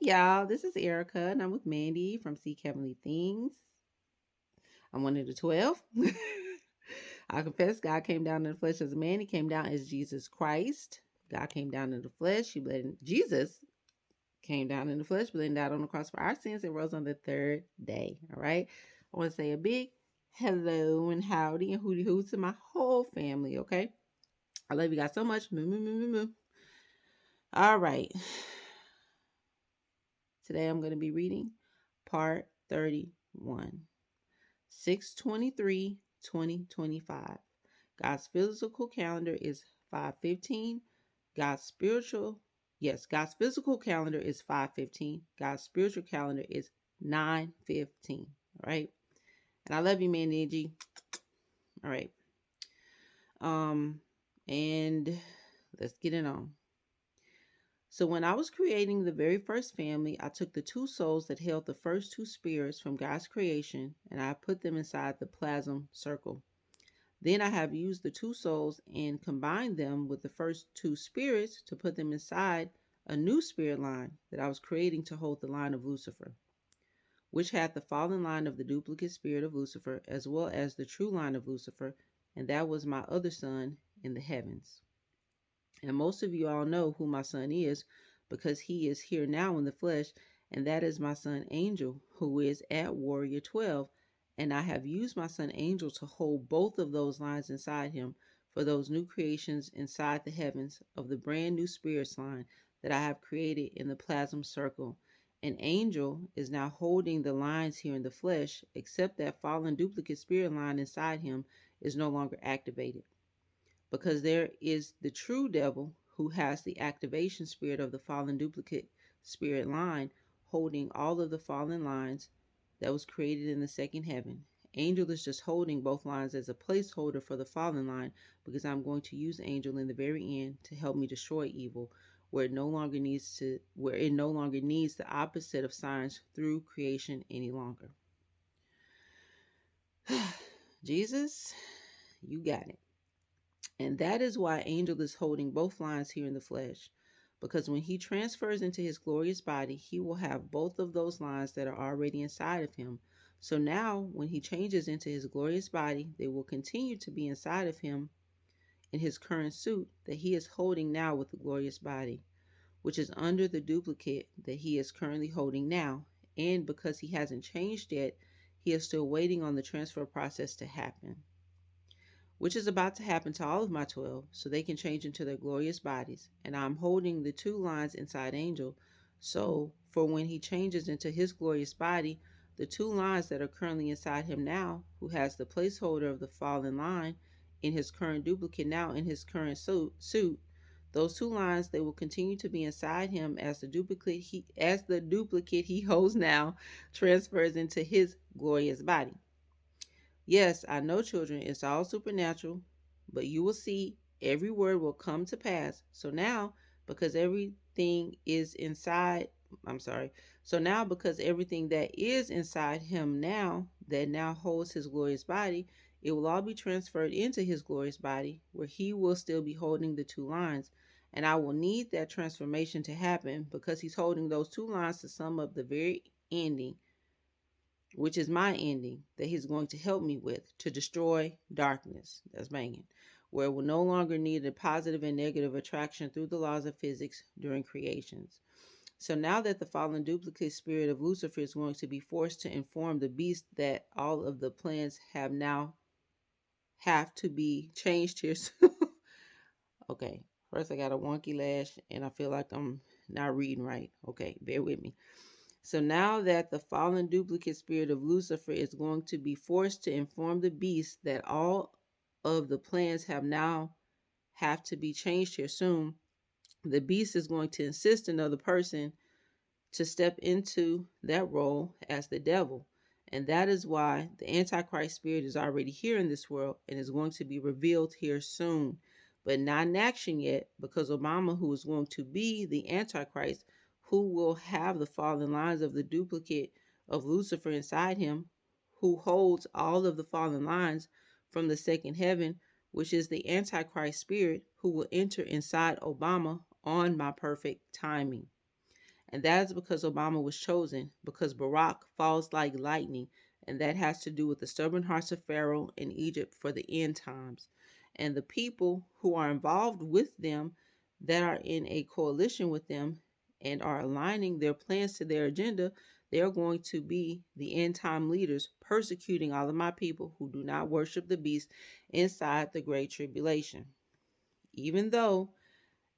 y'all, this is Erica, and I'm with Mandy from Seek Heavenly Things. I'm one of the 12. I confess God came down in the flesh as a man. He came down as Jesus Christ. God came down in the flesh. Jesus came down in the flesh, bled and died on the cross for our sins and rose on the third day. All right. I want to say a big hello and howdy and hooty hoo to my whole family. Okay. I love you guys so much. Moo, moo, moo, moo, moo. All right. Today I'm going to be reading part 31. 6/23, 2025. God's physical calendar is 5:15. God's spiritual, God's physical calendar is 5:15. God's spiritual calendar is 9:15. All right. And I love you, man, Angie. All right. Um, and let's get it on. So when I was creating the very first family, I took the two souls that held the first two spirits from God's creation and I put them inside the plasm circle. Then I have used the two souls and combined them with the first two spirits to put them inside a new spirit line that I was creating to hold the line of Lucifer, which had the fallen line of the duplicate spirit of Lucifer as well as the true line of Lucifer, and that was my other son in the heavens. And most of you all know who my son is because he is here now in the flesh, and that is my son Angel, who is at Warrior 12. And I have used my son Angel to hold both of those lines inside him for those new creations inside the heavens of the brand new spirits line that I have created in the plasm circle. And Angel is now holding the lines here in the flesh, except that fallen duplicate spirit line inside him is no longer activated because there is the true devil who has the activation spirit of the fallen duplicate spirit line holding all of the fallen lines that was created in the second heaven. Angel is just holding both lines as a placeholder for the fallen line because I'm going to use Angel in the very end to help me destroy evil where it no longer needs the opposite of signs through creation any longer. Jesus, you got it. And that is why Angel is holding both lines here in the flesh. Because when he transfers into his glorious body, he will have both of those lines that are already inside of him. So now, when he changes into his glorious body, they will continue to be inside of him in his current suit that he is holding now with the glorious body, which is under the duplicate that he is currently holding now. And because he hasn't changed yet, he is still waiting on the transfer process to happen, which is about to happen to all of my 12 so they can change into their glorious bodies. And I'm holding the two lines inside Angel. So for when he changes into his glorious body, the two lines that are currently inside him now, who has the placeholder of the fallen line in his current duplicate now in his current suit, those two lines they will continue to be inside him as the duplicate he holds now transfers into his glorious body. Yes, I know, children, it's all supernatural, but you will see every word will come to pass. So now, because everything is inside, I'm sorry. So now, because everything that is inside him now, that now holds his glorious body, it will all be transferred into his glorious body, where he will still be holding the two lines. And I will need that transformation to happen because he's holding those two lines to sum up the very ending, which is my ending that he's going to help me with to destroy darkness. That's banging. Where it will no longer need a positive and negative attraction through the laws of physics during creations. So now that the fallen duplicate spirit of Lucifer is going to be forced to inform the beast that all of the plans have to be changed here. Okay, first I got a wonky lash and I feel like I'm not reading right. Okay, bear with me. So now that the fallen duplicate spirit of Lucifer is going to be forced to inform the beast that all of the plans have to be changed here soon, the beast is going to insist another person to step into that role as the devil. And that is why the Antichrist spirit is already here in this world and is going to be revealed here soon, but not in action yet, because Obama, who is going to be the Antichrist, who will have the fallen lines of the duplicate of Lucifer inside him, who holds all of the fallen lines from the second heaven, which is the Antichrist spirit, who will enter inside Obama on my perfect timing. And that is because Obama was chosen, because Barack falls like lightning, and that has to do with the stubborn hearts of Pharaoh in Egypt for the end times. And the people who are involved with them, that are in a coalition with them and are aligning their plans to their agenda, they are going to be the end time leaders persecuting all of my people who do not worship the beast inside the great tribulation. Even though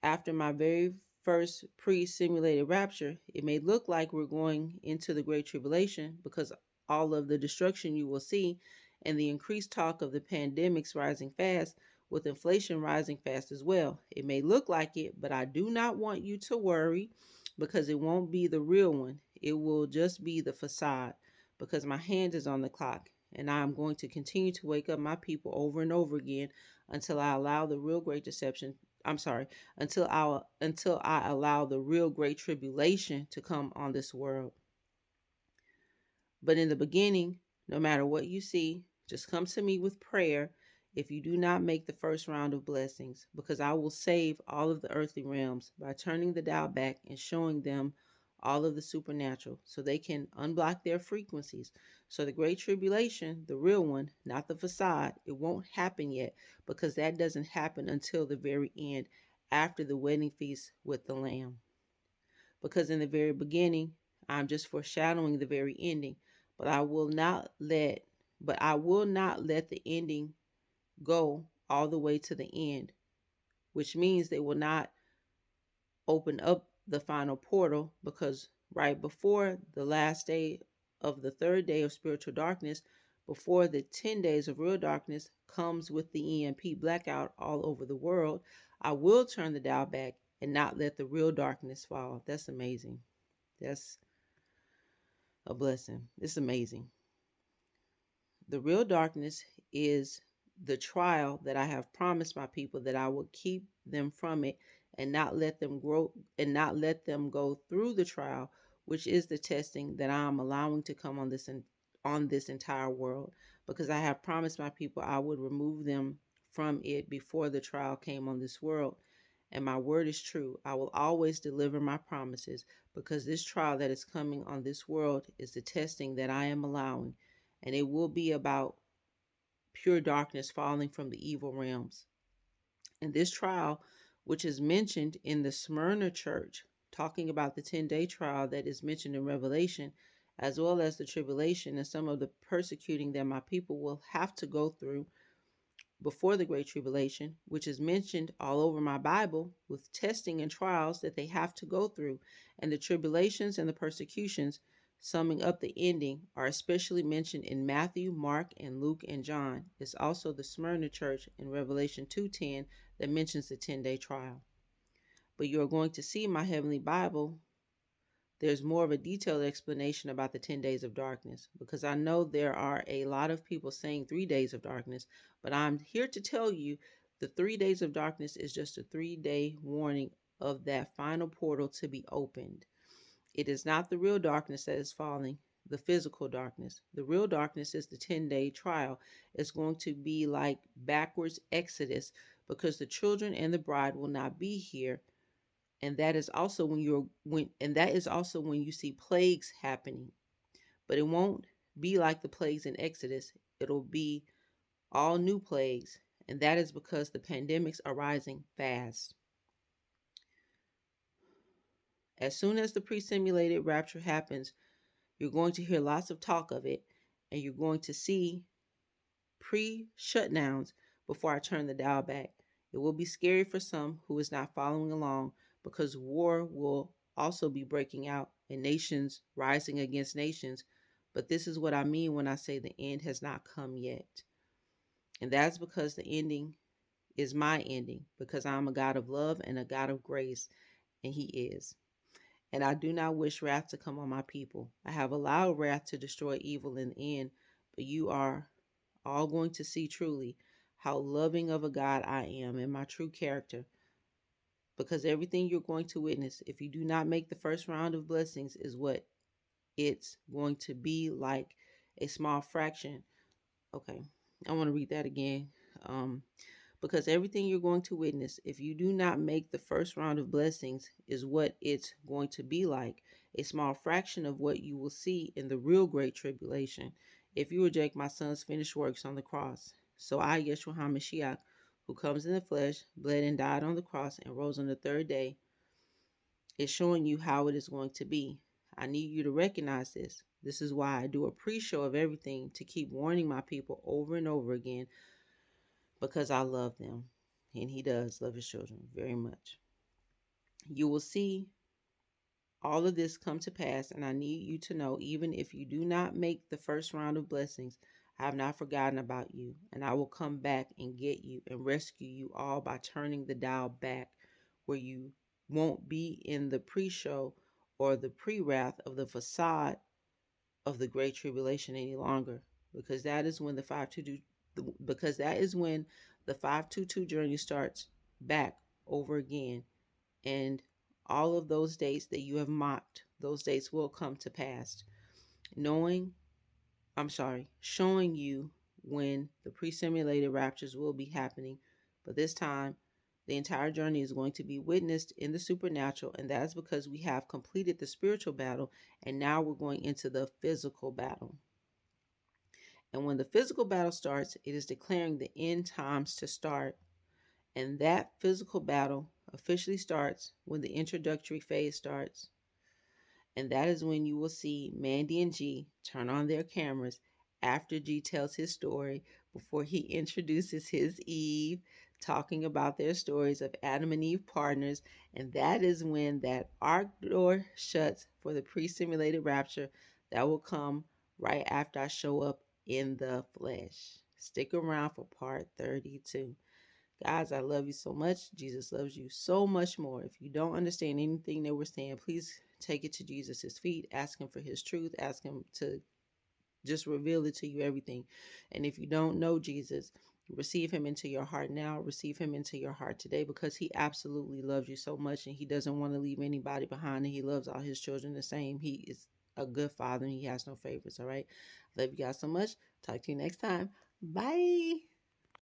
after my very first pre simulated rapture, it may look like we're going into the Great Tribulation because all of the destruction you will see and the increased talk of the pandemics rising fast, with inflation rising fast as well. It may look like it, but I do not want you to worry because it won't be the real one. It will just be the facade because my hand is on the clock and I am going to continue to wake up my people over and over again until I allow the real great deception. I'm sorry, until I allow the real great tribulation to come on this world. But in the beginning, no matter what you see, just come to me with prayer if you do not make the first round of blessings, because I will save all of the earthly realms by turning the dial back and showing them all of the supernatural so they can unblock their frequencies. So the great tribulation, the real one, not the facade, it won't happen yet because that doesn't happen until the very end after the wedding feast with the Lamb. Because in the very beginning, I'm just foreshadowing the very ending, but I will not let the ending go all the way to the end, which means they will not open up the final portal because right before the last day of the third day of spiritual darkness, before the 10 days of real darkness comes with the EMP blackout all over the world, I will turn the dial back and not let the real darkness fall. That's amazing. That's a blessing. It's amazing. The real darkness is the trial that I have promised my people that I will keep them from it and not let them grow and not let them go through the trial, which is the testing that I am allowing to come on this entire world, because I have promised my people I would remove them from it before the trial came on this world. And my word is true. I will always deliver my promises because this trial that is coming on this world is the testing that I am allowing, and it will be about pure darkness falling from the evil realms. And this trial, which is mentioned in the Smyrna church, talking about the 10-day trial that is mentioned in Revelation, as well as the tribulation and some of the persecuting that my people will have to go through before the Great Tribulation, which is mentioned all over my Bible with testing and trials that they have to go through, and the tribulations and the persecutions, summing up the ending, are especially mentioned in Matthew, Mark, and Luke and John. It's also the Smyrna church in Revelation 2:10 that mentions the 10-day trial. But you are going to see my Heavenly Bible, there's more of a detailed explanation about the 10 days of darkness, because I know there are a lot of people saying 3 days of darkness, but I'm here to tell you the 3 days of darkness is just a 3-day warning of that final portal to be opened. It is not the real darkness that is falling, the physical darkness. The real darkness is the 10-day trial. It's going to be like backwards exodus because the children and the bride will not be here, and that is also when you see plagues happening. But it won't be like the plagues in Exodus. It'll be all new plagues, and that is because the pandemics are rising fast. As soon as the pre-simulated rapture happens, you're going to hear lots of talk of it, and you're going to see pre-shutdowns before I turn the dial back. It will be scary for some who is not following along because war will also be breaking out and nations rising against nations. But this is what I mean when I say the end has not come yet. And that's because the ending is my ending, because I'm a God of love and a God of grace, and He is. And I do not wish wrath to come on my people. I have allowed wrath to destroy evil in the end, but you are all going to see truly how loving of a God I am and my true character. Because everything you're going to witness, if you do not make the first round of blessings, is what it's going to be like a small fraction. Okay, I want to read that again. Because everything you're going to witness, if you do not make the first round of blessings, is what it's going to be like. A small fraction of what you will see in the real great tribulation. If you reject my son's finished works on the cross. So I, Yeshua HaMashiach, who comes in the flesh, bled and died on the cross, and rose on the third day, is showing you how it is going to be. I need you to recognize this. This is why I do a pre-show of everything, to keep warning my people over and over again, because I love them. And he does love his children very much. You will see all of this come to pass, and I need you to know, even if you do not make the first round of blessings, I have not forgotten about you, and I will come back and get you and rescue you all by turning the dial back, where you won't be in the pre-show or the pre-wrath of the facade of the great tribulation any longer, because that is when the 522 journey starts back over again, and all of those dates that you have mocked, those dates will come to pass. Showing you when the pre-simulated raptures will be happening, but this time the entire journey is going to be witnessed in the supernatural, and that is because we have completed the spiritual battle, and now we're going into the physical battle. And when the physical battle starts, it is declaring the end times to start. And that physical battle officially starts when the introductory phase starts. And that is when you will see Mandy and G turn on their cameras after G tells his story, before he introduces his Eve, talking about their stories of Adam and Eve partners. And that is when that ark door shuts for the pre-simulated rapture that will come right after I show up in the flesh. Stick around for part 32. Guys, I love you so much. Jesus loves you so much more. If you don't understand anything that we're saying, please take it to Jesus' feet. Ask him for his truth. Ask him to just reveal it to you, everything. And if you don't know Jesus, receive him into your heart now. Receive him into your heart today, because he absolutely loves you so much, and he doesn't want to leave anybody behind, and he loves all his children the same. He is a good father, and he has no favorites. All right. Love you guys so much. Talk to you next time. Bye.